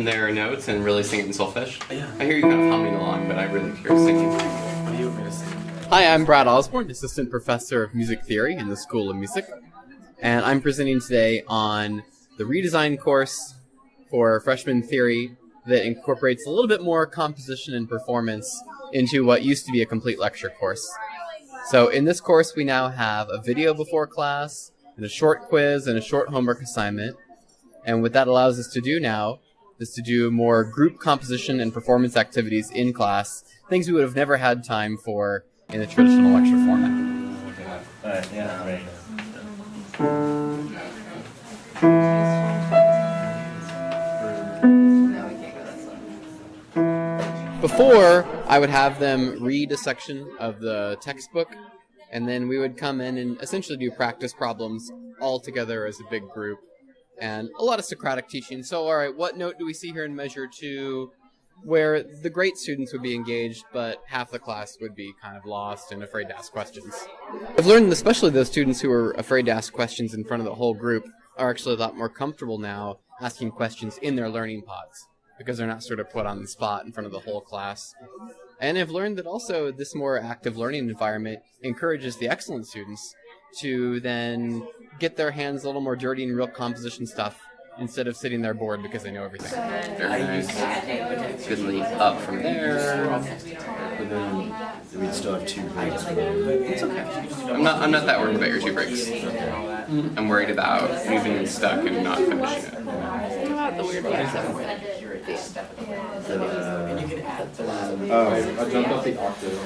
them their notes and really sing it in solfege? Yeah. I hear you kind of humming along, but I really hear you singing. What do you want me to sing? Hi, I'm Brad Osborn, Assistant Professor of Music Theory in the School of Music, and I'm presenting today on the Redesign course for freshman theory that incorporates a little bit more composition and performance into what used to be a complete lecture course. So in this course, we now have a video before class, and a short quiz, and a short homework assignment. And what that allows us to do now is to do more group composition and performance activities in class, things we would have never had time for in the traditional lecture format. Yeah, right. Before, I would have them read a section of the textbook, and then we would come in and essentially do practice problems all together as a big group. And a lot of Socratic teaching. So, all right, what note do we see here in Measure 2 where the great students would be engaged, but half the class would be kind of lost and afraid to ask questions? I've learned, especially those students who are afraid to ask questions in front of the whole group, are actually a lot more comfortable now asking questions in their learning pods, because they're not sort of put on the spot in front of the whole class. And I've learned that also this more active learning environment encourages the excellent students to then get their hands a little more dirty in real composition stuff instead of sitting there bored because they know everything. Very nice. Good leap up from there. But then we'd still have 2 breaks. It's okay. I'm not that worried about your 2 breaks. I'm worried about you being stuck and not finishing it. The weird I jumped up the octave.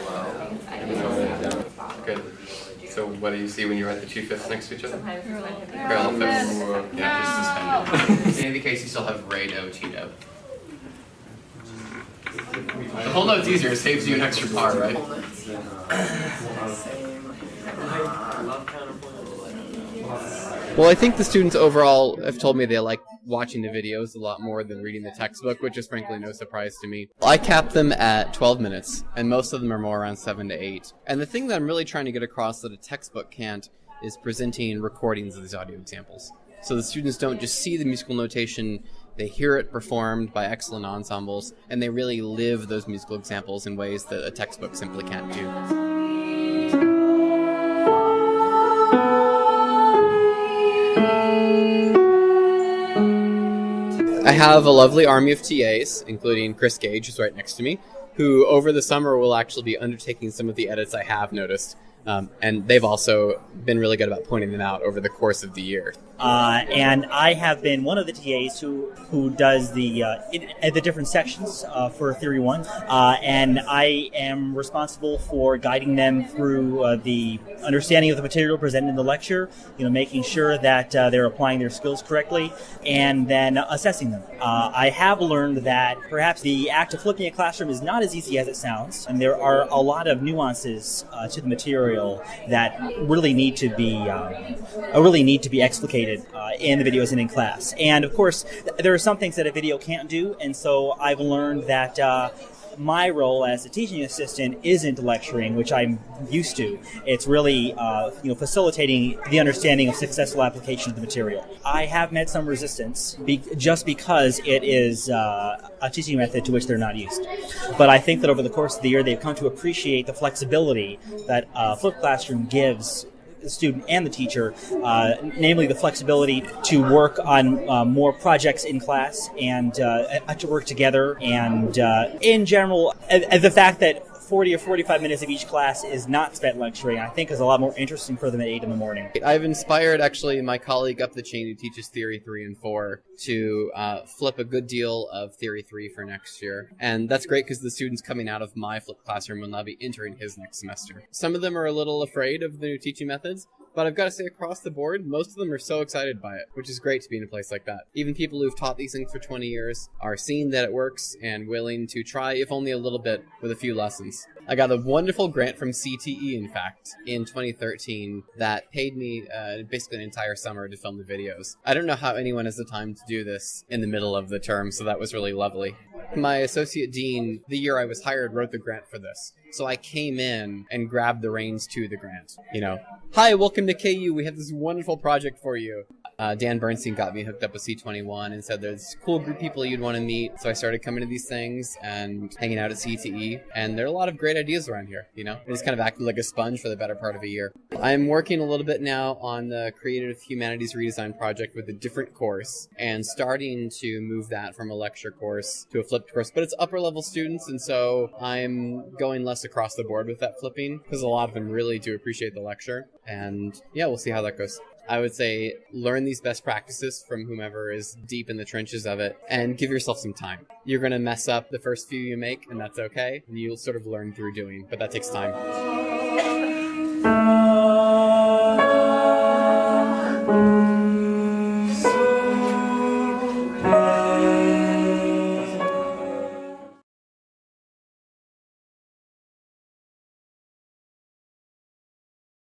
Good. So what do you see when you write the 2 fifths next to each other? Parallel fifths. Yeah, just suspended. In any case, you still have re, do, ti, do. The whole note's easier. It saves you an extra bar, right? Well, I think the students overall have told me they like watching the videos a lot more than reading the textbook, which is frankly no surprise to me. I cap them at 12 minutes, and most of them are more around 7 to 8. And the thing that I'm really trying to get across that a textbook can't is presenting recordings of these audio examples. So the students don't just see the musical notation, they hear it performed by excellent ensembles, and they really live those musical examples in ways that a textbook simply can't do. I have a lovely army of TAs, including Chris Gage, who's right next to me, who over the summer will actually be undertaking some of the edits I have noticed. And they've also been really good about pointing them out over the course of the year. And I have been one of the TAs who does the different sections for Theory 1. And I am responsible for guiding them through the understanding of the material presented in the lecture, making sure that they're applying their skills correctly, and then assessing them. I have learned that perhaps the act of flipping a classroom is not as easy as it sounds, and there are a lot of nuances to the material that really need to be explicated in the videos and in class. And of course, there are some things that a video can't do, and so I've learned that my role as a teaching assistant isn't lecturing, which I'm used to. It's really facilitating the understanding of successful application of the material. I have met some resistance just because it is a teaching method to which they're not used. But I think that over the course of the year, they've come to appreciate the flexibility that flipped classroom gives the student and the teacher, namely the flexibility to work on more projects in class and to work together, and in general, the fact that 40 or 45 minutes of each class is not spent lecturing, I think is a lot more interesting for them at 8 in the morning. I've inspired, actually, my colleague up the chain who teaches Theory 3 and 4 to flip a good deal of Theory 3 for next year. And that's great because the students coming out of my flipped classroom will now be entering his next semester. Some of them are a little afraid of the new teaching methods, but I've got to say across the board, most of them are so excited by it, which is great to be in a place like that. Even people who've taught these things for 20 years are seeing that it works and willing to try, if only a little bit, with a few lessons. I got a wonderful grant from CTE, in fact, in 2013 that paid me basically an entire summer to film the videos. I don't know how anyone has the time to do this in the middle of the term, so that was really lovely. My associate dean, the year I was hired, wrote the grant for this. So I came in and grabbed the reins to the grant. Hi, welcome to KU. We have this wonderful project for you. Dan Bernstein got me hooked up with C21 and said there's a cool group of people you'd want to meet. So I started coming to these things and hanging out at CTE. And there are a lot of great ideas around here, I just kind of acted like a sponge for the better part of a year. I'm working a little bit now on the Creative Humanities Redesign project with a different course and starting to move that from a lecture course to a flipped course. But it's upper level students, and so I'm going less across the board with that flipping because a lot of them really do appreciate the lecture. And yeah, we'll see how that goes. I would say learn these best practices from whomever is deep in the trenches of it and give yourself some time. You're going to mess up the first few you make, and that's okay. And you'll sort of learn through doing, but that takes time.